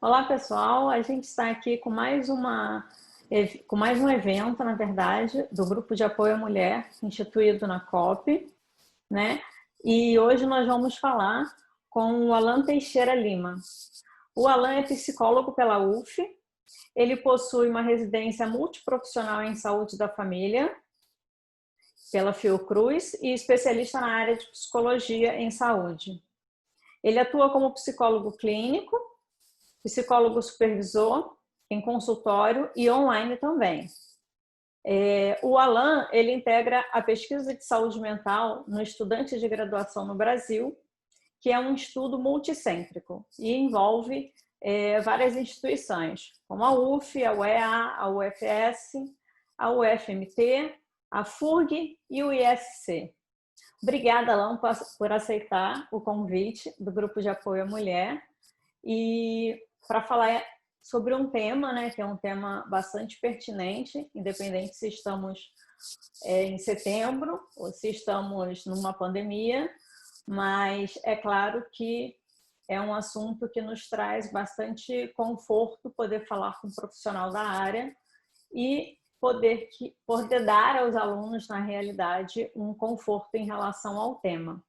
Olá, pessoal. A gente está aqui com mais um evento, na verdade, do Grupo de Apoio à Mulher, instituído na COP, né? E hoje nós vamos falar com o Alan Teixeira Lima. O Alan é psicólogo pela UF, ele possui uma residência multiprofissional em saúde da família pela Fiocruz e especialista na área de psicologia em saúde. Ele atua como psicólogo clínico, psicólogo supervisor, em consultório e online também. O Alan, ele integra a pesquisa de saúde mental no estudante de graduação no Brasil, que é um estudo multicêntrico e envolve várias instituições, como a UF, a UEA, a UFS, a UFMT, a FURG e o ISC. Obrigada, Alan, por aceitar o convite do Grupo de Apoio à Mulher e para falar sobre um tema, né, que é um tema bastante pertinente, independente se estamos em setembro ou se estamos numa pandemia, mas é claro que é um assunto que nos traz bastante conforto poder falar com um profissional da área e poder dar aos alunos, na realidade, um conforto em relação ao tema.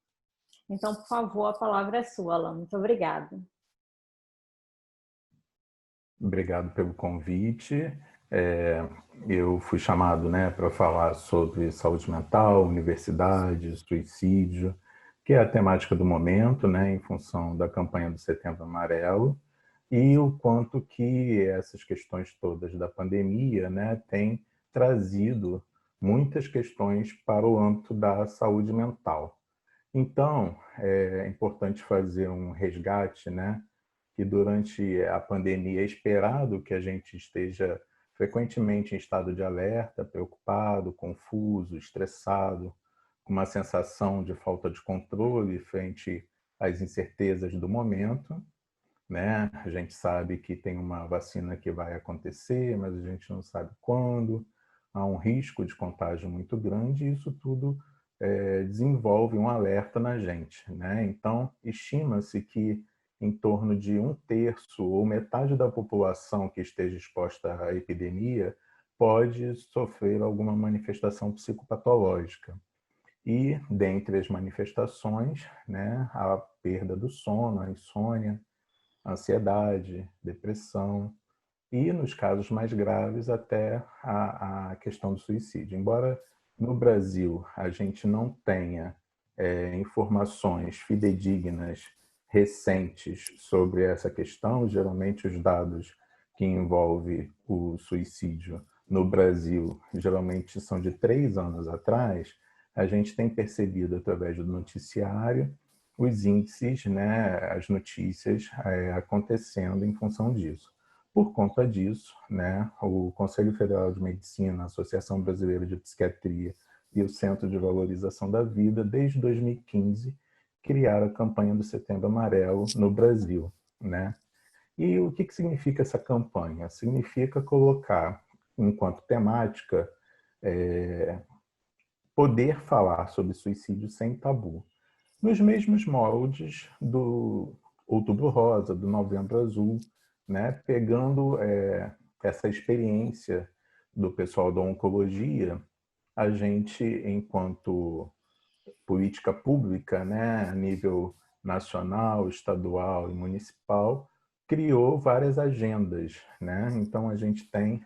Então, por favor, a palavra é sua, Alan. Muito obrigada. Obrigado pelo convite. Eu fui chamado, né, para falar sobre saúde mental, universidade, suicídio, que é a temática do momento, né, em função da campanha do Setembro Amarelo, e o quanto que essas questões todas da pandemia, né, têm trazido muitas questões para o âmbito da saúde mental. Então, é importante fazer um resgate, né, que durante a pandemia é esperado que a gente esteja frequentemente em estado de alerta, preocupado, confuso, estressado, com uma sensação de falta de controle frente às incertezas do momento, né? A gente sabe que tem uma vacina que vai acontecer, mas a gente não sabe quando. Há um risco de contágio muito grande e isso tudo desenvolve um alerta na gente, né? Então, estima-se que em torno de 1/3 ou metade da população que esteja exposta à epidemia pode sofrer alguma manifestação psicopatológica. E, dentre as manifestações, né, a perda do sono, a insônia, a ansiedade, depressão e, nos casos mais graves, até a questão do suicídio. Embora no Brasil a gente não tenha informações fidedignas recentes sobre essa questão, geralmente os dados que envolvem o suicídio no Brasil geralmente são de 3 anos atrás, a gente tem percebido através do noticiário os índices, né, as notícias acontecendo em função disso. Por conta disso, né, o Conselho Federal de Medicina, a Associação Brasileira de Psiquiatria e o Centro de Valorização da Vida, desde 2015, criaram a campanha do Setembro Amarelo no Brasil, né? E o que significa essa campanha? Significa colocar, enquanto temática, poder falar sobre suicídio sem tabu, nos mesmos moldes do Outubro Rosa, do Novembro Azul, né? Pegando essa experiência do pessoal da oncologia, a gente, enquanto política pública, né, a nível nacional, estadual e municipal, criou várias agendas, né? Então, a gente tem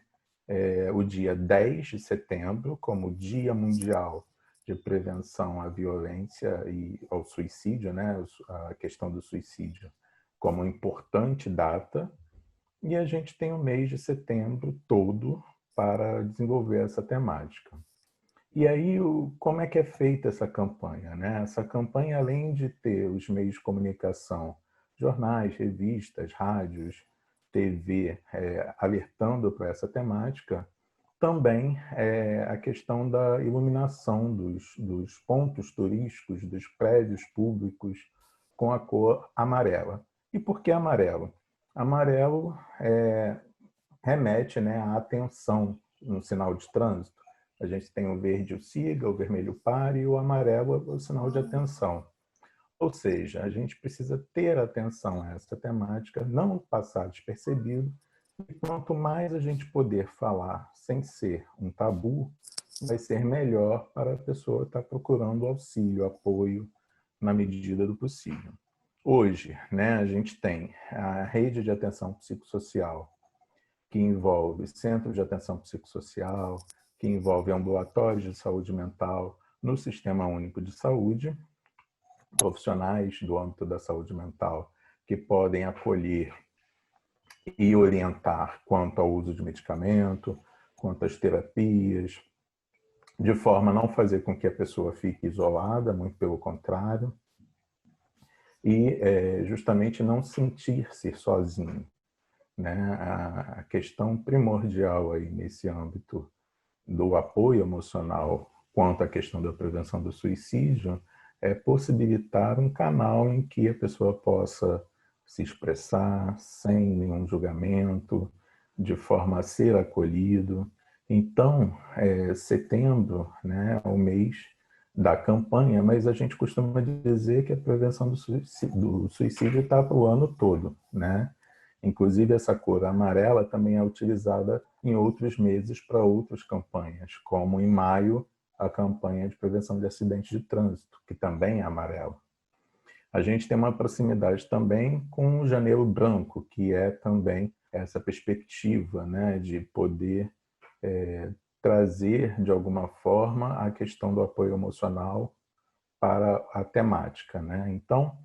o dia 10 de setembro como Dia Mundial de Prevenção à Violência e ao Suicídio, né? A questão do suicídio como importante data, e a gente tem o mês de setembro todo para desenvolver essa temática. E aí, como é que é feita essa campanha, né? Essa campanha, além de ter os meios de comunicação, jornais, revistas, rádios, TV, alertando para essa temática, também a questão da iluminação dos pontos turísticos, dos prédios públicos com a cor amarela. E por que amarelo? Amarelo remete, né, à atenção no sinal de trânsito. A gente tem o verde, o siga, o vermelho pare, e o amarelo é o sinal de atenção. Ou seja, a gente precisa ter atenção a essa temática, não passar despercebido, e quanto mais a gente puder falar sem ser um tabu, vai ser melhor para a pessoa estar procurando auxílio, apoio, na medida do possível. Hoje, né, a gente tem a rede de atenção psicossocial, que envolve centro de atenção psicossocial, que envolve ambulatórios de saúde mental no Sistema Único de Saúde, profissionais do âmbito da saúde mental que podem acolher e orientar quanto ao uso de medicamento, quanto às terapias, de forma a não fazer com que a pessoa fique isolada, muito pelo contrário, e justamente não sentir-se sozinho, né? A questão primordial aí nesse âmbito do apoio emocional quanto à questão da prevenção do suicídio é possibilitar um canal em que a pessoa possa se expressar sem nenhum julgamento, de forma a ser acolhido. Então, setembro, né, é o mês da campanha, mas a gente costuma dizer que a prevenção do suicídio está para o ano todo, né? Inclusive, essa cor amarela também é utilizada em outros meses para outras campanhas, como em maio, a campanha de prevenção de acidentes de trânsito, que também é amarela. A gente tem uma proximidade também com o Janeiro Branco, que é também essa perspectiva, né, de poder trazer, de alguma forma, a questão do apoio emocional para a temática, né? Então,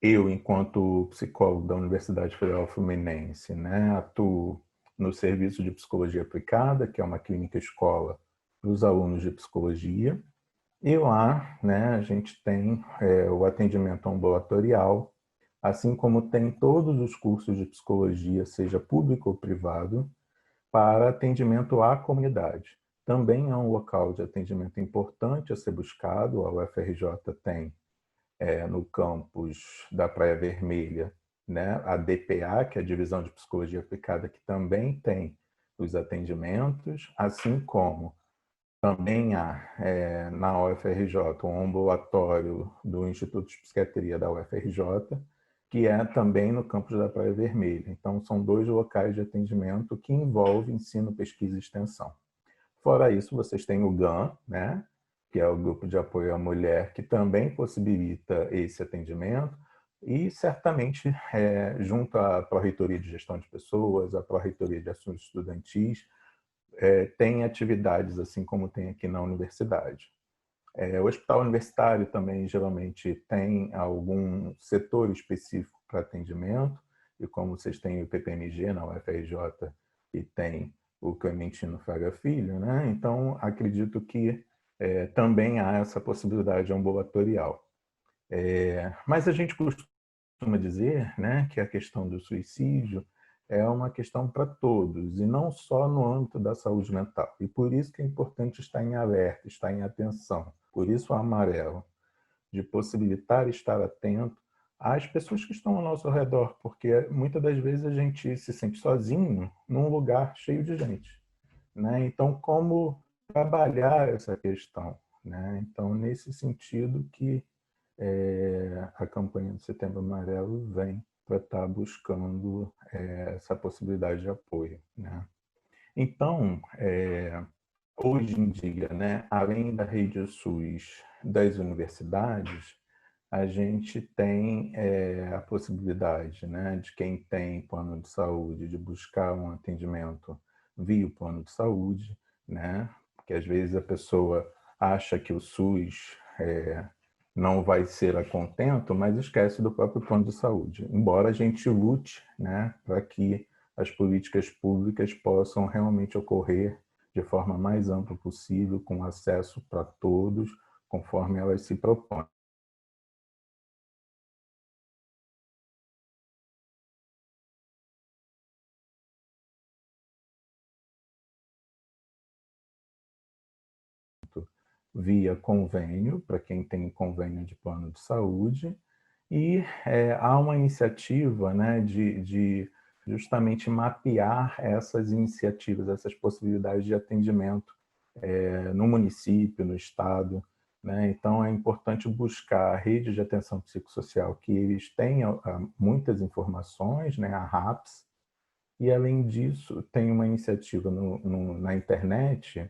eu, enquanto psicólogo da Universidade Federal Fluminense, né, atuo no Serviço de Psicologia Aplicada, que é uma clínica escola para os alunos de psicologia, e lá, né, a gente tem o atendimento ambulatorial, assim como tem todos os cursos de psicologia, seja público ou privado, para atendimento à comunidade. Também é um local de atendimento importante a ser buscado. A UFRJ tem no campus da Praia Vermelha, né, a DPA, que é a Divisão de Psicologia Aplicada, que também tem os atendimentos, assim como também há na UFRJ um ambulatório do Instituto de Psiquiatria da UFRJ, que é também no campus da Praia Vermelha. Então, são dois locais de atendimento que envolvem ensino, pesquisa e extensão. Fora isso, vocês têm o GAM, né, que é o Grupo de Apoio à Mulher, que também possibilita esse atendimento, e certamente, junto à Pró-Reitoria de Gestão de Pessoas, à Pró-Reitoria de Assuntos Estudantis, tem atividades assim como tem aqui na universidade. O hospital universitário também geralmente tem algum setor específico para atendimento, e como vocês têm o PPMG na UFRJ e tem o Clementino Fraga Filho, né? Então acredito que também há essa possibilidade ambulatorial. Mas a gente costuma dizer, né, que a questão do suicídio é uma questão para todos, e não só no âmbito da saúde mental. E por isso que é importante estar em alerta, estar em atenção. Por isso o amarelo, de possibilitar estar atento às pessoas que estão ao nosso redor, porque muitas das vezes a gente se sente sozinho num lugar cheio de gente, né? Então, como trabalhar essa questão, né? Então, nesse sentido que a campanha do Setembro Amarelo vem para estar buscando essa possibilidade de apoio, né? Então, hoje em dia, né, além da rede SUS das universidades, a gente tem a possibilidade, né, de quem tem plano de saúde de buscar um atendimento via o plano de saúde, né, porque às vezes a pessoa acha que o SUS não vai ser a contento, mas esquece do próprio plano de saúde. Embora a gente lute, né, para que as políticas públicas possam realmente ocorrer de forma mais ampla possível, com acesso para todos, conforme elas se propõem. Via convênio, para quem tem convênio de plano de saúde, e há uma iniciativa, né, de justamente mapear essas iniciativas, essas possibilidades de atendimento no município, no estado, né? Então, é importante buscar a rede de atenção psicossocial, que eles tenham muitas informações, né? A RAPS, e, além disso, tem uma iniciativa na internet,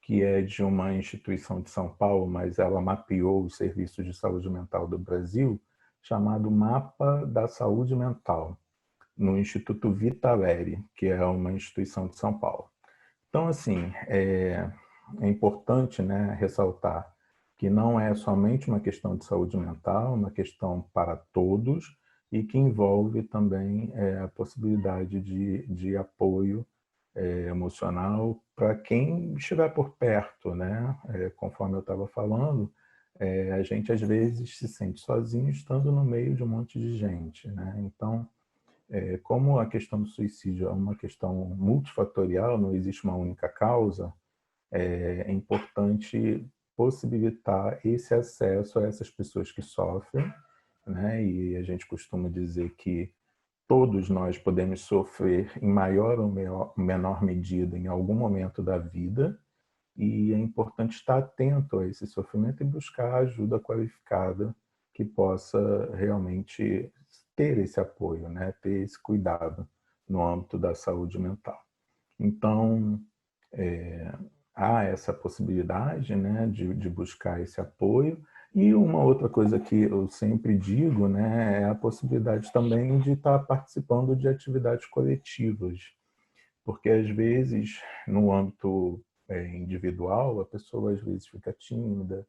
que é de uma instituição de São Paulo, mas ela mapeou os serviços de saúde mental do Brasil, chamado Mapa da Saúde Mental, no Instituto Vitaleri, que é uma instituição de São Paulo. Então, assim, é importante, né, ressaltar que não é somente uma questão de saúde mental, uma questão para todos e que envolve também a possibilidade de apoio emocional para quem estiver por perto, né? Conforme eu estava falando, a gente às vezes se sente sozinho estando no meio de um monte de gente, né? Então, como a questão do suicídio é uma questão multifatorial, não existe uma única causa, é importante possibilitar esse acesso a essas pessoas que sofrem, né? E a gente costuma dizer que todos nós podemos sofrer em maior ou menor medida em algum momento da vida, e é importante estar atento a esse sofrimento e buscar ajuda qualificada que possa realmente ter esse apoio, né? Ter esse cuidado no âmbito da saúde mental. Então, há essa possibilidade, né, de buscar esse apoio. E uma outra coisa que eu sempre digo, né, é a possibilidade também de estar participando de atividades coletivas, porque às vezes no âmbito individual a pessoa às vezes fica tímida,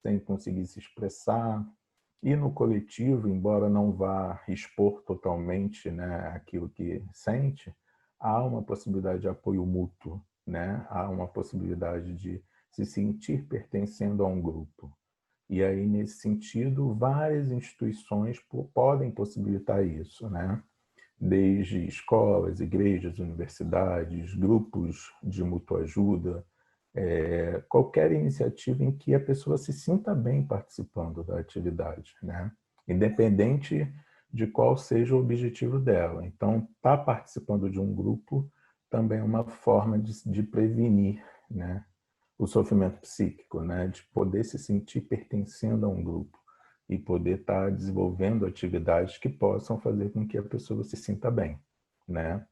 sem conseguir se expressar, e no coletivo, embora não vá expor totalmente, né, aquilo que sente, há uma possibilidade de apoio mútuo, né? Há uma possibilidade de se sentir pertencendo a um grupo. E aí, nesse sentido, várias instituições podem possibilitar isso, né? Desde escolas, igrejas, universidades, grupos de mútua ajuda, qualquer iniciativa em que a pessoa se sinta bem participando da atividade, né? Independente de qual seja o objetivo dela. Então, estar participando de um grupo também é uma forma de prevenir, né, o sofrimento psíquico, né, de poder se sentir pertencendo a um grupo e poder estar desenvolvendo atividades que possam fazer com que a pessoa se sinta bem, né?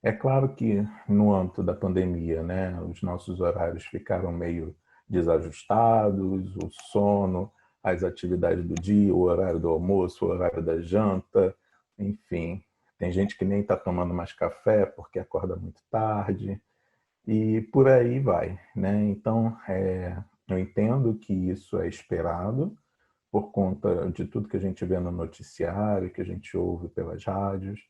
É claro que no âmbito da pandemia, né, os nossos horários ficaram meio desajustados, o sono, as atividades do dia, o horário do almoço, o horário da janta, enfim. Tem gente que nem está tomando mais café porque acorda muito tarde e por aí vai, né? Então, eu entendo que isso é esperado por conta de tudo que a gente vê no noticiário, que a gente ouve pelas rádios,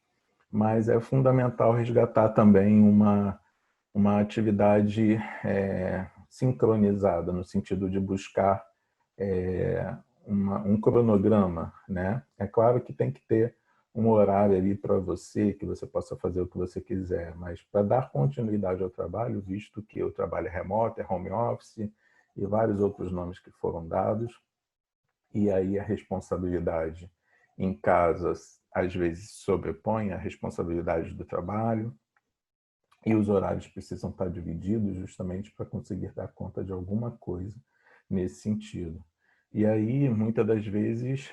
mas é fundamental resgatar também uma atividade sincronizada, no sentido de buscar um cronograma, né? É claro que tem que ter um horário ali para você, que você possa fazer o que você quiser, mas para dar continuidade ao trabalho, visto que o trabalho é remoto, é home office e vários outros nomes que foram dados, e aí a responsabilidade em casa às vezes sobrepõe a responsabilidade do trabalho, e os horários precisam estar divididos justamente para conseguir dar conta de alguma coisa nesse sentido. E aí, muitas das vezes,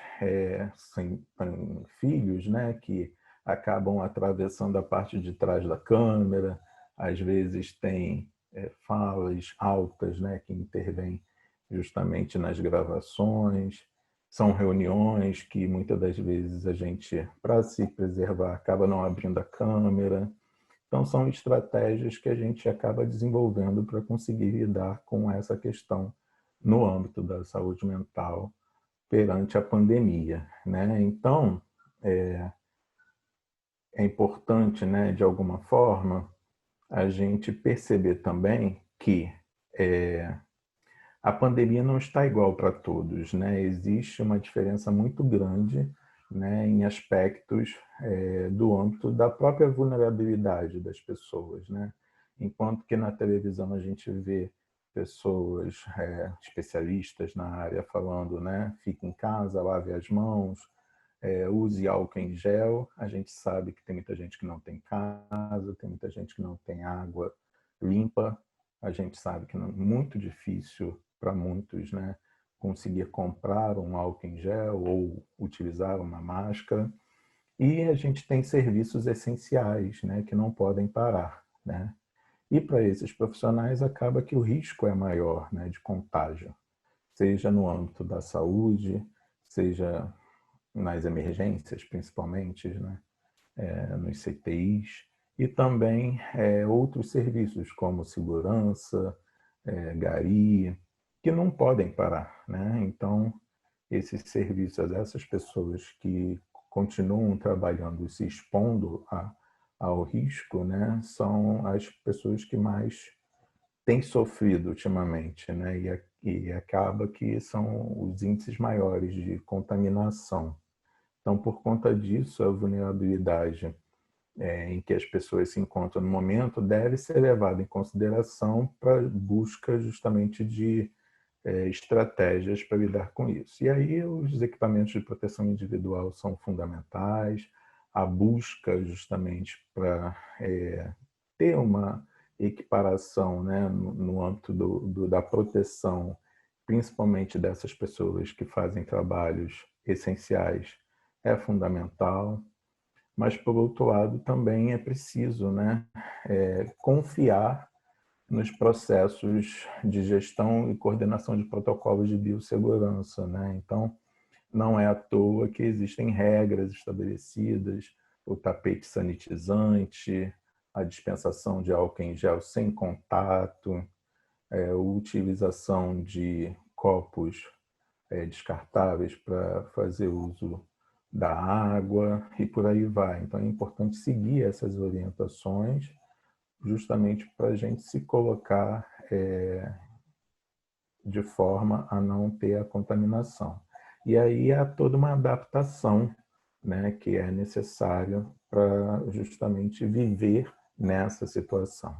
tem filhos, né, que acabam atravessando a parte de trás da câmera, às vezes tem falas altas, né, que intervêm justamente nas gravações, são reuniões que muitas das vezes a gente, para se preservar, acaba não abrindo a câmera. Então, são estratégias que a gente acaba desenvolvendo para conseguir lidar com essa questão no âmbito da saúde mental perante a pandemia, né? Então, é importante, né, de alguma forma, a gente perceber também que a pandemia não está igual para todos, né? Existe uma diferença muito grande, né, em aspectos do âmbito da própria vulnerabilidade das pessoas, né? Enquanto que na televisão a gente vê pessoas especialistas na área falando, né, fique em casa, lave as mãos, use álcool em gel. A gente sabe que tem muita gente que não tem casa, tem muita gente que não tem água limpa. A gente sabe que é muito difícil para muitos, né, conseguir comprar um álcool em gel ou utilizar uma máscara. E a gente tem serviços essenciais, né, que não podem parar, né? E para esses profissionais acaba que o risco é maior, né, de contágio, seja no âmbito da saúde, seja nas emergências, principalmente, né, nos CTIs, e também outros serviços como segurança, gari, que não podem parar, né? Então, esses serviços, essas pessoas que continuam trabalhando e se expondo ao risco, né, são as pessoas que mais têm sofrido ultimamente, né, e acaba que são os índices maiores de contaminação. Então, por conta disso, a vulnerabilidade em que as pessoas se encontram no momento deve ser levada em consideração para a busca justamente de estratégias para lidar com isso. E aí os equipamentos de proteção individual são fundamentais, a busca justamente para ter uma equiparação, né, no âmbito da proteção, principalmente dessas pessoas que fazem trabalhos essenciais, é fundamental. Mas, por outro lado, também é preciso, né, confiar nos processos de gestão e coordenação de protocolos de biossegurança, né? Então, não é à toa que existem regras estabelecidas, o tapete sanitizante, a dispensação de álcool em gel sem contato, a utilização de copos descartáveis para fazer uso da água e por aí vai. Então, é importante seguir essas orientações justamente para a gente se colocar de forma a não ter a contaminação. E aí há toda uma adaptação, né, que é necessária para justamente viver nessa situação,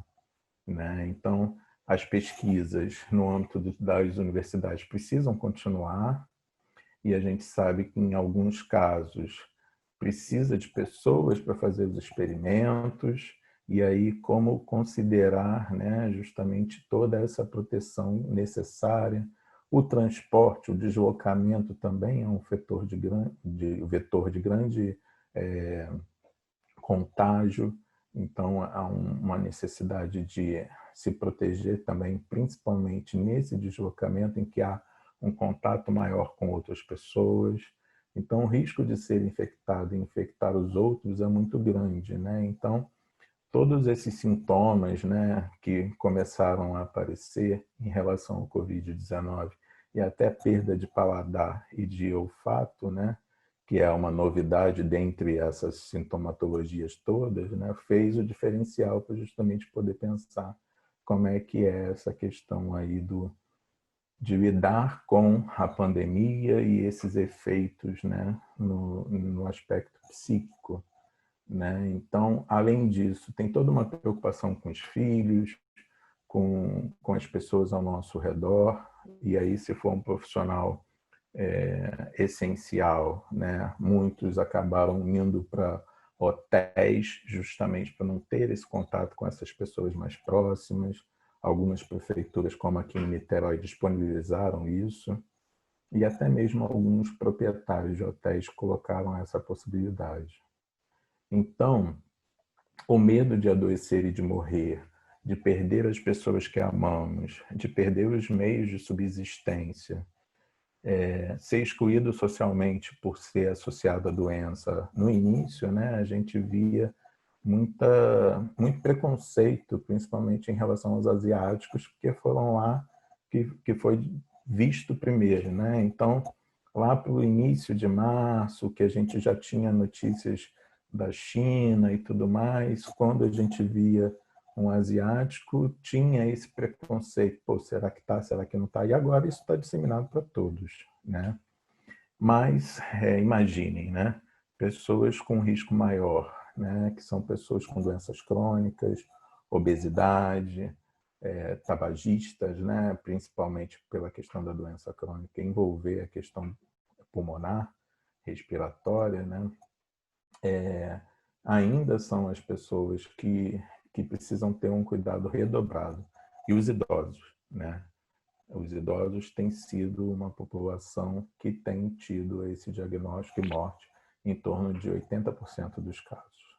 né? Então, as pesquisas no âmbito das universidades precisam continuar, e a gente sabe que em alguns casos precisa de pessoas para fazer os experimentos, e aí como considerar, né, justamente toda essa proteção necessária. O transporte, o deslocamento também é um vetor de grande contágio, então há uma necessidade de se proteger também, principalmente nesse deslocamento em que há um contato maior com outras pessoas. Então, o risco de ser infectado e infectar os outros é muito grande, né? Então, todos esses sintomas, né, que começaram a aparecer em relação ao Covid-19 e até perda de paladar e de olfato, né, que é uma novidade dentre essas sintomatologias todas, né, fez o diferencial para justamente poder pensar como é que é essa questão aí de lidar com a pandemia e esses efeitos, né, no aspecto psíquico, né? Então, além disso, tem toda uma preocupação com os filhos, com as pessoas ao nosso redor, e aí se for um profissional essencial, né? Muitos acabaram indo para hotéis justamente para não ter esse contato com essas pessoas mais próximas. Algumas prefeituras, como aqui em Niterói, disponibilizaram isso, e até mesmo alguns proprietários de hotéis colocaram essa possibilidade. Então, o medo de adoecer e de morrer, de perder as pessoas que amamos, de perder os meios de subsistência, ser excluído socialmente por ser associado à doença. No início, né, a gente via muito preconceito, principalmente em relação aos asiáticos, porque foram lá que foi visto primeiro, né? Então, lá para o início de março, que a gente já tinha notícias da China e tudo mais, quando a gente via um asiático, tinha esse preconceito, pô, será que está, será que não está? E agora isso está disseminado para todos, né? Mas imaginem, né? Pessoas com risco maior, né? Que são pessoas com doenças crônicas, obesidade, tabagistas, né? Principalmente pela questão da doença crônica envolver a questão pulmonar, respiratória, né? Ainda são as pessoas que precisam ter um cuidado redobrado. E os idosos, né? Os idosos têm sido uma população que tem tido esse diagnóstico e morte em torno de 80% dos casos.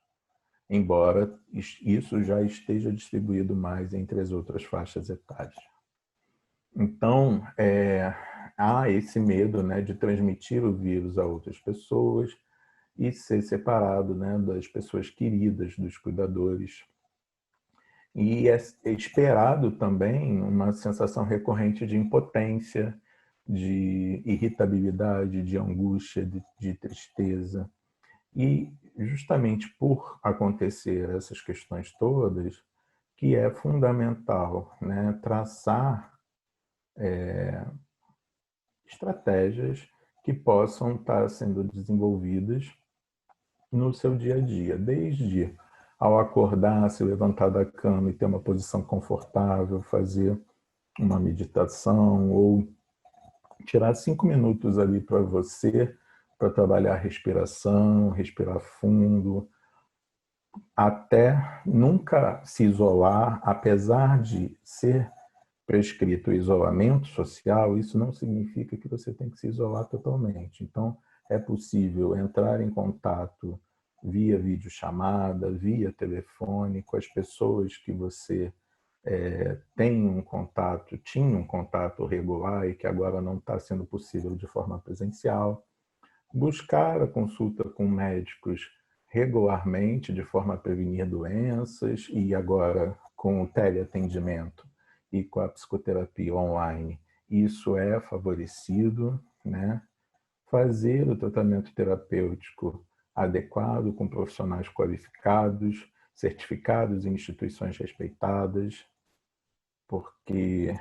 Embora isso já esteja distribuído mais entre as outras faixas etárias. Então, há esse medo, né, de transmitir o vírus a outras pessoas e ser separado, né, das pessoas queridas, dos cuidadores. E é esperado também uma sensação recorrente de impotência, de irritabilidade, de angústia, de tristeza. E justamente por acontecer essas questões todas, que é fundamental, né, traçar estratégias que possam estar sendo desenvolvidas no seu dia a dia, desde ao acordar, se levantar da cama e ter uma posição confortável, fazer uma meditação ou tirar 5 minutos ali para você, para trabalhar a respiração, respirar fundo, até nunca se isolar, apesar de ser prescrito o isolamento social, isso não significa que você tem que se isolar totalmente. Então, é possível entrar em contato via videochamada, via telefone, com as pessoas que você tinha um contato regular e que agora não está sendo possível de forma presencial. Buscar a consulta com médicos regularmente, de forma a prevenir doenças, e agora com o teleatendimento e com a psicoterapia online, isso é favorecido, né? Fazer o tratamento terapêutico adequado com profissionais qualificados, certificados em instituições respeitadas, porque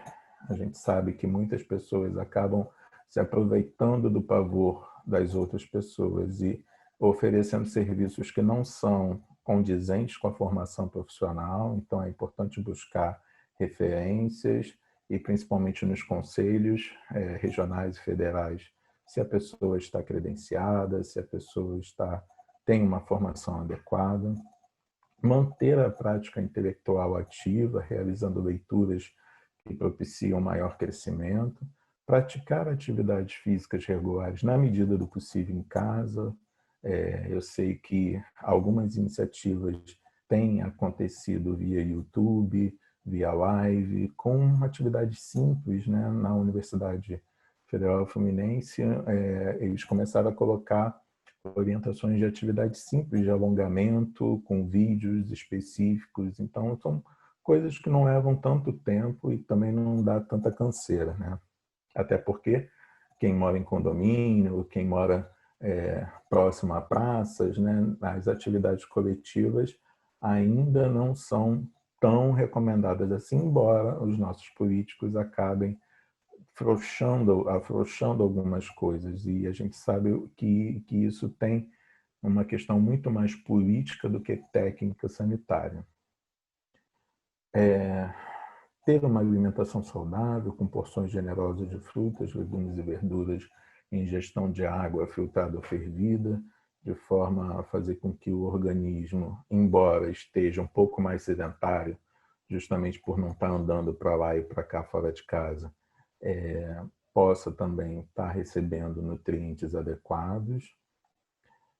a gente sabe que muitas pessoas acabam se aproveitando do pavor das outras pessoas e oferecendo serviços que não são condizentes com a formação profissional. Então, é importante buscar referências e, principalmente nos conselhos regionais e federais, se a pessoa está credenciada, se a pessoa tem uma formação adequada. Manter a prática intelectual ativa, realizando leituras que propiciam maior crescimento, praticar atividades físicas regulares na medida do possível em casa. Eu sei que algumas iniciativas têm acontecido via YouTube, via live, com atividades simples, né? Na Universidade Federal Fluminense, eles começaram a colocar orientações de atividades simples de alongamento, com vídeos específicos. Então, são coisas que não levam tanto tempo e também não dá tanta canseira, né? Até porque quem mora em condomínio, quem mora próximo a praças, né, as atividades coletivas ainda não são tão recomendadas assim, embora os nossos políticos acabem afrouxando algumas coisas, e a gente sabe que isso tem uma questão muito mais política do que técnica sanitária. Ter uma alimentação saudável, com porções generosas de frutas, legumes e verduras, ingestão de água filtrada ou fervida, de forma a fazer com que o organismo, embora esteja um pouco mais sedentário, justamente por não estar andando para lá e para cá fora de casa, possa também estar recebendo nutrientes adequados.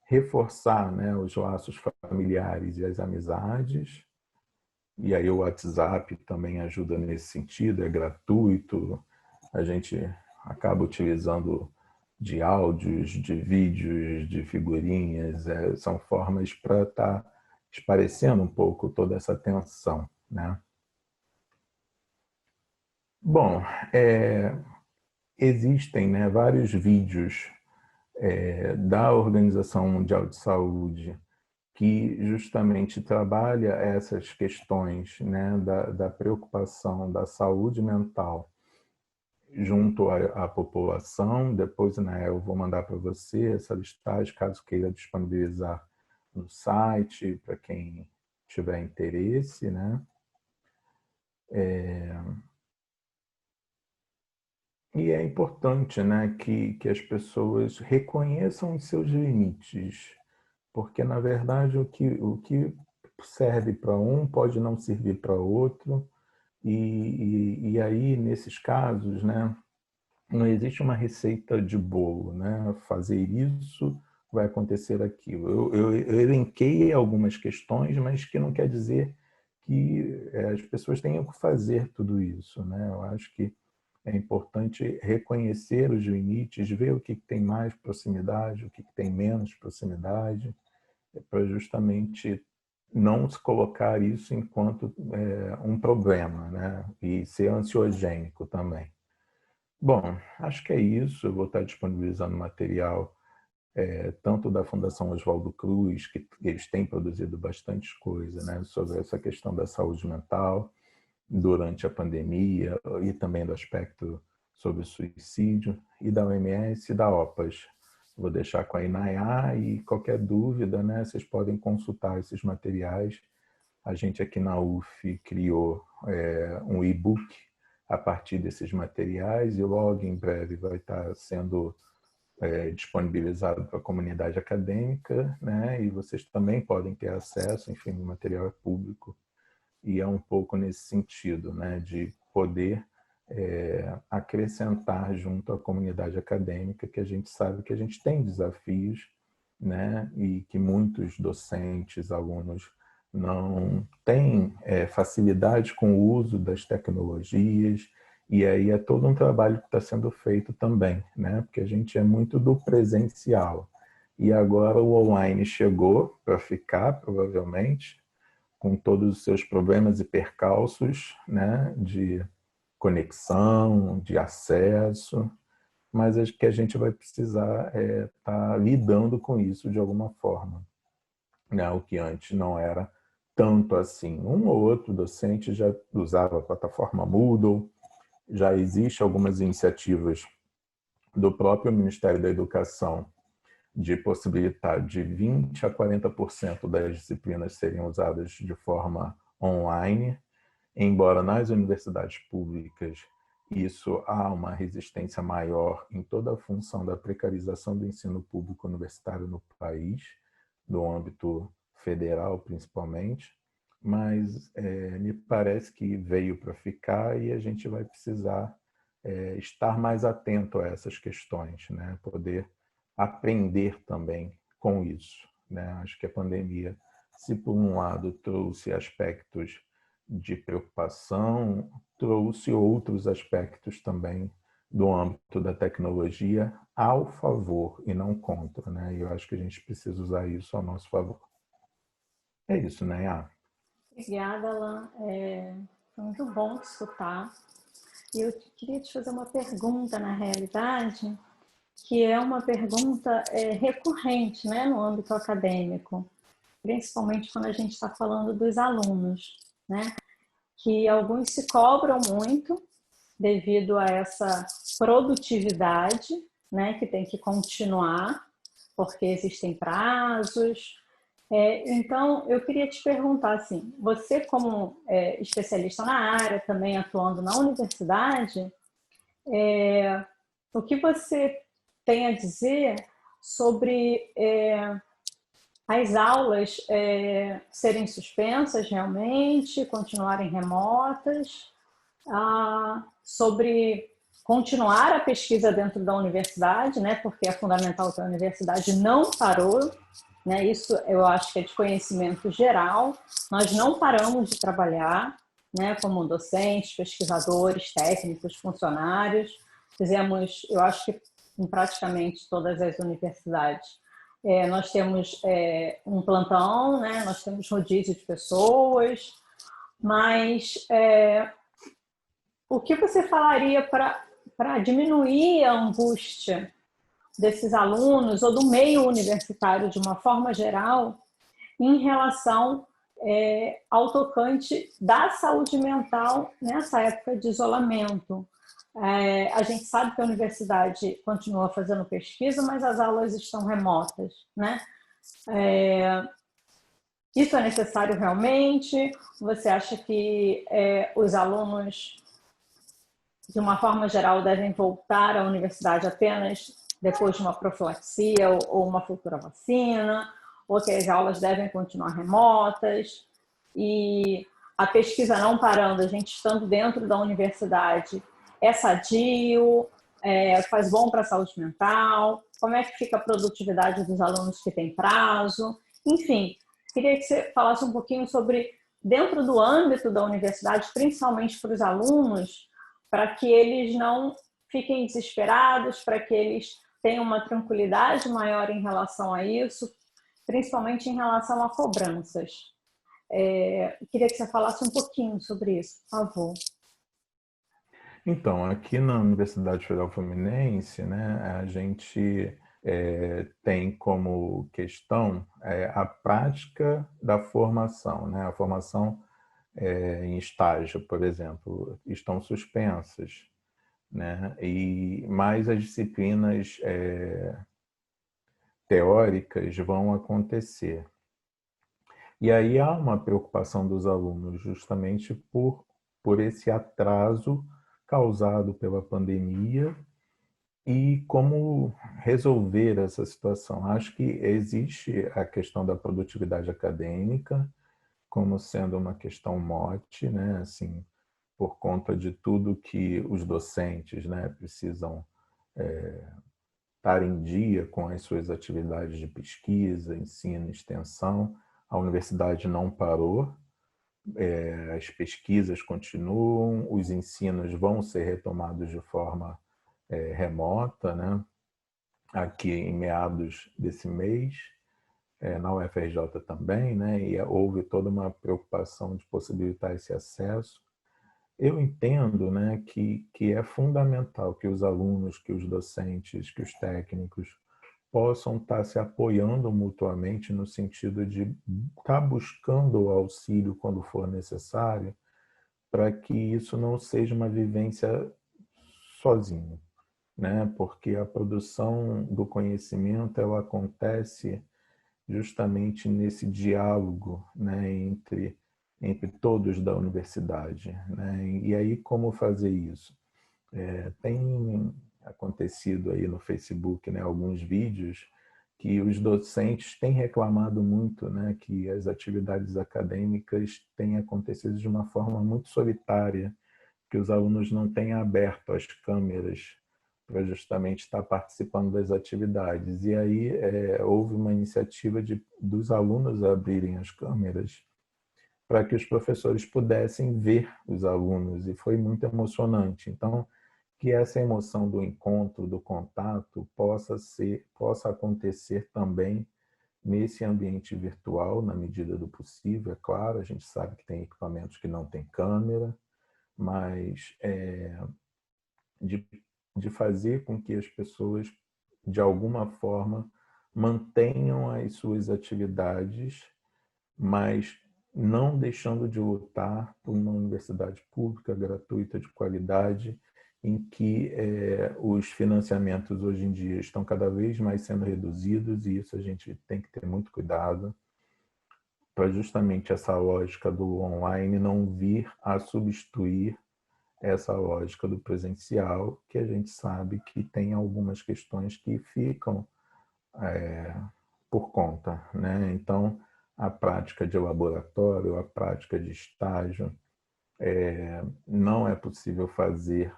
Reforçar, né, os laços familiares e as amizades. E aí o WhatsApp também ajuda nesse sentido, é gratuito. A gente acaba utilizando de áudios, de vídeos, de figurinhas. São formas para estar esparecendo um pouco toda essa tensão, né? Bom, existem, né, vários vídeos da Organização Mundial de Saúde que justamente trabalha essas questões, né, da preocupação da saúde mental junto à população. Depois, né, eu vou mandar para você essa listagem, caso queira disponibilizar no site, para quem tiver interesse, né? E é importante, né, que as pessoas reconheçam os seus limites, porque, na verdade, o que serve para um pode não servir para outro, e aí, nesses casos, né, não existe uma receita de bolo, né? Fazer isso vai acontecer aquilo. Eu elenquei algumas questões, mas que não quer dizer que as pessoas tenham que fazer tudo isso, né? Eu acho que é importante reconhecer os limites, ver o que tem mais proximidade, o que tem menos proximidade, para justamente não se colocar isso enquanto um problema, né? E ser ansiogênico também. Bom, acho que é isso. Eu vou estar disponibilizando material tanto da Fundação Oswaldo Cruz, que eles têm produzido bastante coisa, né, sobre essa questão da saúde mental durante a pandemia e também do aspecto sobre o suicídio, e da OMS e da OPAS. Vou deixar com a Inayá e qualquer dúvida, né, vocês podem consultar esses materiais. A gente aqui na UF criou um e-book a partir desses materiais e logo em breve vai estar sendo disponibilizado para a comunidade acadêmica, né? E vocês também podem ter acesso, enfim, o material é público e é um pouco nesse sentido, né? De poder acrescentar junto à comunidade acadêmica, que a gente sabe que a gente tem desafios, né? E que muitos docentes, alunos não têm facilidade com o uso das tecnologias, e aí é todo um trabalho que está sendo feito também, né? Porque a gente é muito do presencial. E agora o online chegou para ficar, provavelmente, com todos os seus problemas e percalços, né? De conexão, de acesso, mas acho que a gente vai precisar estar lidando com isso de alguma forma, né? O que antes não era tanto assim. Um ou outro docente já usava a plataforma Moodle, já existe algumas iniciativas do próprio Ministério da Educação de possibilitar de 20 a 40% das disciplinas serem usadas de forma online, embora nas universidades públicas isso há uma resistência maior em toda a função da precarização do ensino público universitário no país, no âmbito federal principalmente, mas me parece que veio para ficar e a gente vai precisar estar mais atento a essas questões, né? Poder aprender também com isso, né? Acho que a pandemia, se por um lado trouxe aspectos de preocupação, trouxe outros aspectos também do âmbito da tecnologia ao favor e não contra, né? E eu acho que a gente precisa usar isso ao nosso favor. É isso, né, Iá? Obrigada, Alan. Foi muito bom te escutar. E eu queria te fazer uma pergunta, na realidade, que é uma pergunta recorrente, né, no âmbito acadêmico, principalmente quando a gente está falando dos alunos, né, que alguns se cobram muito devido a essa produtividade, né, que tem que continuar, porque existem prazos. Então, eu queria te perguntar, assim, você como especialista na área, também atuando na universidade, o que você tem a dizer sobre as aulas serem suspensas realmente, continuarem remotas, sobre continuar a pesquisa dentro da universidade, né, porque é fundamental que a universidade não parou, né, isso eu acho que é de conhecimento geral, nós não paramos de trabalhar, né, como docentes, pesquisadores, técnicos, funcionários, fizemos, eu acho que em praticamente todas as universidades, nós temos um plantão, né, nós temos rodízio de pessoas, mas o que você falaria para diminuir a angústia desses alunos ou do meio universitário de uma forma geral em relação ao tocante da saúde mental nessa época de isolamento? A gente sabe que a universidade continua fazendo pesquisa, mas as aulas estão remotas, né? Isso é necessário realmente? Você acha que os alunos de uma forma geral, devem voltar à universidade apenas depois de uma profilaxia ou uma futura vacina, ou que as aulas devem continuar remotas, e a pesquisa não parando, a gente estando dentro da universidade, é sadio, faz bom para a saúde mental, como é que fica a produtividade dos alunos que têm prazo, enfim, queria que você falasse um pouquinho sobre, dentro do âmbito da universidade, principalmente para os alunos, para que eles não fiquem desesperados, para que eles tenham uma tranquilidade maior em relação a isso, principalmente em relação a cobranças. Queria que você falasse um pouquinho sobre isso, por favor. Então, aqui na Universidade Federal Fluminense, né, a gente tem como questão a prática da formação, né? A formação em estágio, por exemplo, estão suspensas, né? E mais as disciplinas teóricas vão acontecer. E aí há uma preocupação dos alunos justamente por esse atraso causado pela pandemia e como resolver essa situação. Acho que existe a questão da produtividade acadêmica como sendo uma questão mote, né? Assim, por conta de tudo que os docentes, né, precisam estar em dia com as suas atividades de pesquisa, ensino, extensão. A universidade não parou, as pesquisas continuam, os ensinos vão ser retomados de forma remota, né? Aqui em meados desse mês, na UFRJ também, né? E houve toda uma preocupação de possibilitar esse acesso. Eu entendo, né, que é fundamental que os alunos, que os docentes, que os técnicos possam estar se apoiando mutuamente no sentido de estar buscando o auxílio quando for necessário, para que isso não seja uma vivência sozinho, né? Porque a produção do conhecimento ela acontece justamente nesse diálogo, né, entre todos da universidade, né? E aí como fazer isso? Tem acontecido aí no Facebook, né, alguns vídeos que os docentes têm reclamado muito, né, que as atividades acadêmicas têm acontecido de uma forma muito solitária, que os alunos não têm aberto as câmeras para justamente estar participando das atividades. E aí houve uma iniciativa dos alunos abrirem as câmeras para que os professores pudessem ver os alunos, e foi muito emocionante. Então, que essa emoção do encontro, do contato, possa acontecer também nesse ambiente virtual, na medida do possível, é claro, a gente sabe que tem equipamentos que não têm câmera, mas de, de fazer com que as pessoas, de alguma forma, mantenham as suas atividades, mas não deixando de lutar por uma universidade pública, gratuita, de qualidade, em que os financiamentos hoje em dia estão cada vez mais sendo reduzidos, e isso a gente tem que ter muito cuidado, para justamente essa lógica do online não vir a substituir essa lógica do presencial, que a gente sabe que tem algumas questões que ficam por conta, né? Então, a prática de laboratório, a prática de estágio, não é possível fazer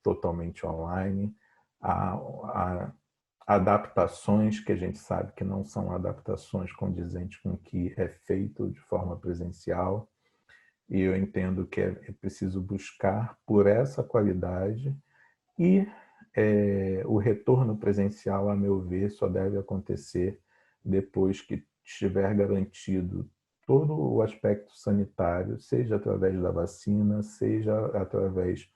totalmente online. Há adaptações que a gente sabe que não são adaptações condizentes com o que é feito de forma presencial, e eu entendo que é preciso buscar por essa qualidade, e o retorno presencial, a meu ver, só deve acontecer depois que estiver garantido todo o aspecto sanitário, seja através da vacina, seja através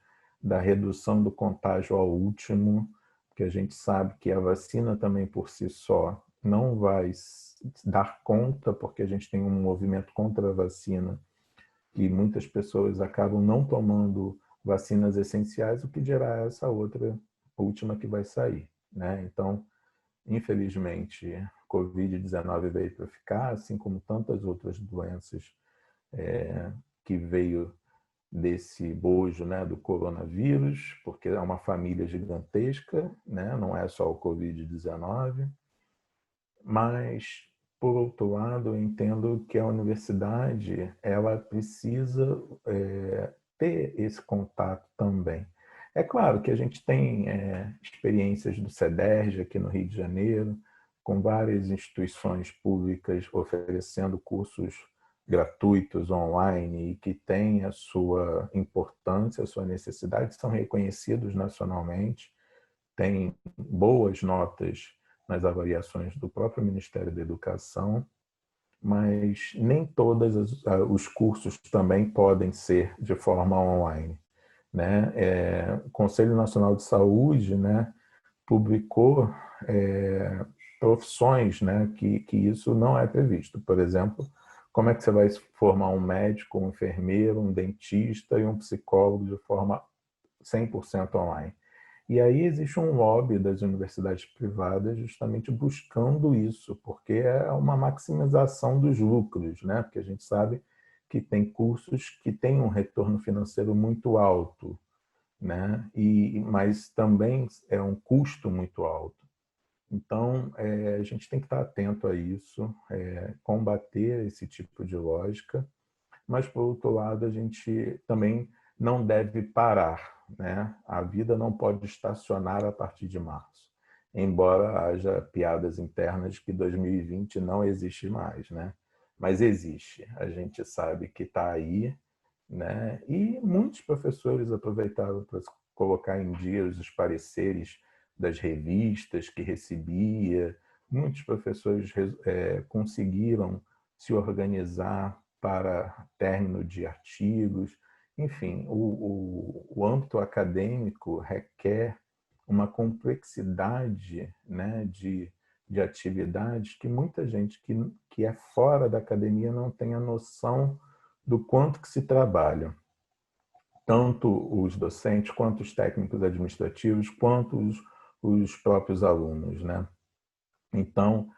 da redução do contágio ao último, porque a gente sabe que a vacina também por si só não vai dar conta, porque a gente tem um movimento contra a vacina e muitas pessoas acabam não tomando vacinas essenciais, o que dirá essa outra última que vai sair, né? Então, infelizmente, Covid-19 veio para ficar, assim como tantas outras doenças que veio desse bojo, né, do coronavírus, porque é uma família gigantesca, né, não é só o Covid-19, mas, por outro lado, eu entendo que a universidade ela precisa ter esse contato também. É claro que a gente tem experiências do CEDERJ aqui no Rio de Janeiro, com várias instituições públicas oferecendo cursos gratuitos online e que têm a sua importância, a sua necessidade, são reconhecidos nacionalmente, têm boas notas nas avaliações do próprio Ministério da Educação, mas nem todos os cursos também podem ser de forma online, né? O Conselho Nacional de Saúde, né, publicou profissões, né, que isso não é previsto. Por exemplo, como é que você vai formar um médico, um enfermeiro, um dentista e um psicólogo de forma 100% online? E aí existe um lobby das universidades privadas justamente buscando isso, porque é uma maximização dos lucros, né? Porque a gente sabe que tem cursos que têm um retorno financeiro muito alto, né? Mas também é um custo muito alto. Então, a gente tem que estar atento a isso, combater esse tipo de lógica, mas, por outro lado, a gente também não deve parar, né? A vida não pode estacionar a partir de março, embora haja piadas internas que 2020 não existe mais, né? Mas existe, a gente sabe que está aí, né? E muitos professores aproveitaram para colocar em dia os pareceres das revistas que recebia, muitos professores conseguiram se organizar para término de artigos. Enfim, o âmbito acadêmico requer uma complexidade, né, de atividades que muita gente que é fora da academia não tem a noção do quanto que se trabalha. Tanto os docentes, quanto os técnicos administrativos, quanto os próprios alunos, né? Então,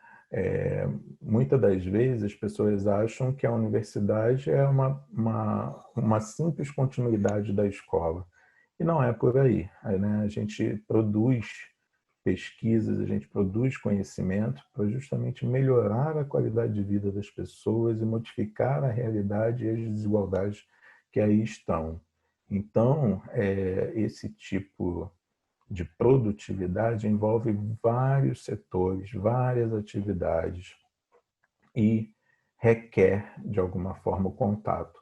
muitas das vezes as pessoas acham que a universidade é uma simples continuidade da escola. E não é por aí, né? A gente produz pesquisas, a gente produz conhecimento para justamente melhorar a qualidade de vida das pessoas e modificar a realidade e as desigualdades que aí estão. Então, esse tipo de produtividade envolve vários setores, várias atividades e requer, de alguma forma, o contato.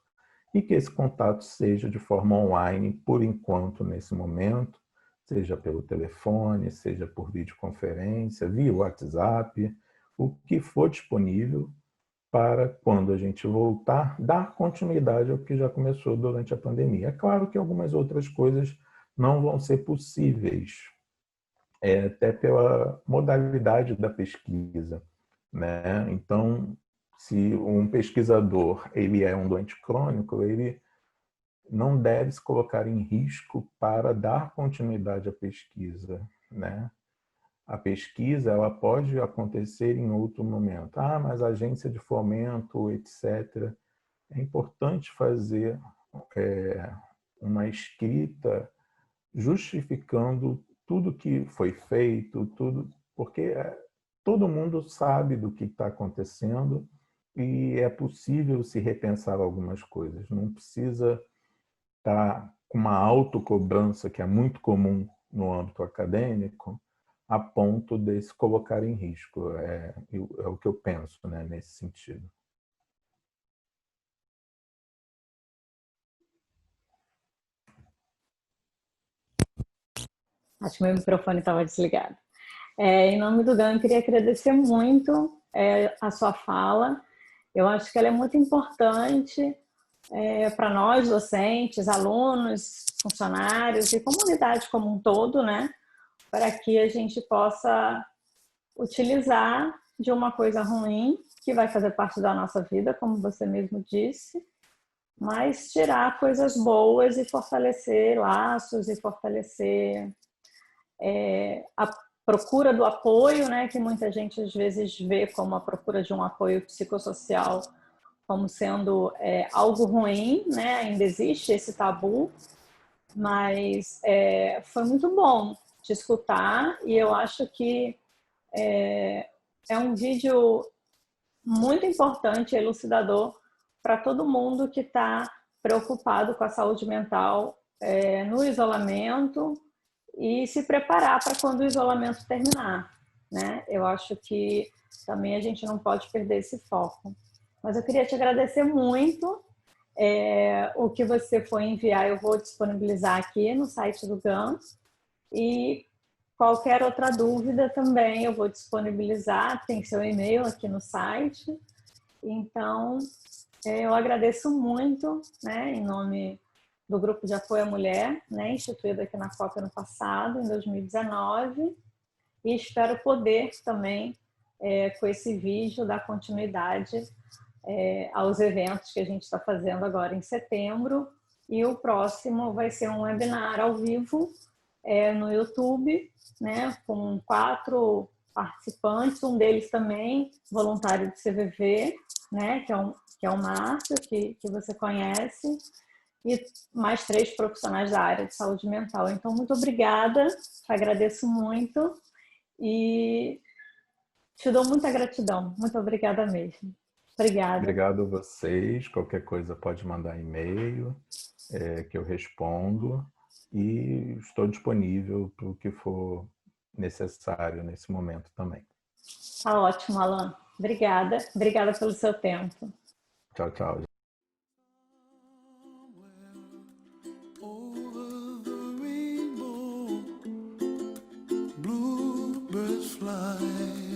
E que esse contato seja de forma online, por enquanto, nesse momento, seja pelo telefone, seja por videoconferência, via WhatsApp, o que for disponível para, quando a gente voltar, dar continuidade ao que já começou durante a pandemia. É claro que algumas outras coisas não vão ser possíveis, até pela modalidade da pesquisa, né? Então, se um pesquisador ele é um doente crônico, ele não deve se colocar em risco para dar continuidade à pesquisa, né? A pesquisa ela pode acontecer em outro momento. Ah, mas a agência de fomento, etc. É importante fazer uma escrita justificando tudo que foi feito, tudo, porque todo mundo sabe do que está acontecendo e é possível se repensar algumas coisas. Não precisa estar com uma autocobrança que é muito comum no âmbito acadêmico, a ponto de se colocar em risco. É o que eu penso, né, nesse sentido. Acho que meu microfone estava desligado. Em nome do GAN, eu queria agradecer muito a sua fala. Eu acho que ela é muito importante para nós, docentes, alunos, funcionários e comunidade como um todo, né? Para que a gente possa utilizar de uma coisa ruim, que vai fazer parte da nossa vida, como você mesmo disse, mas tirar coisas boas e fortalecer laços e fortalecer a procura do apoio, né, que muita gente às vezes vê como a procura de um apoio psicossocial como sendo algo ruim, né? Ainda existe esse tabu, mas foi muito bom te escutar e eu acho que é um vídeo muito importante, elucidador para todo mundo que está preocupado com a saúde mental no isolamento e se preparar para quando o isolamento terminar, né? Eu acho que também a gente não pode perder esse foco. Mas eu queria te agradecer muito. O que você for enviar eu vou disponibilizar aqui no site do GANS e qualquer outra dúvida também eu vou disponibilizar, tem seu e-mail aqui no site. Então, eu agradeço muito, né, em nome do Grupo de Apoio à Mulher, né, instituído aqui na COP ano passado, em 2019, e espero poder também, com esse vídeo, dar continuidade aos eventos que a gente está fazendo agora em setembro, e o próximo vai ser um webinar ao vivo no YouTube, né, com 4 participantes, um deles também voluntário do CVV, né, que é o Márcio, que você conhece, e mais 3 profissionais da área de saúde mental. Então, muito obrigada, te agradeço muito e te dou muita gratidão. Muito obrigada mesmo. Obrigada. Obrigado a vocês. Qualquer coisa pode mandar e-mail, que eu respondo. E estou disponível para o que for necessário nesse momento também. Tá ótimo, Alan. Obrigada. Obrigada pelo seu tempo. Tchau, tchau. Bluebirds fly.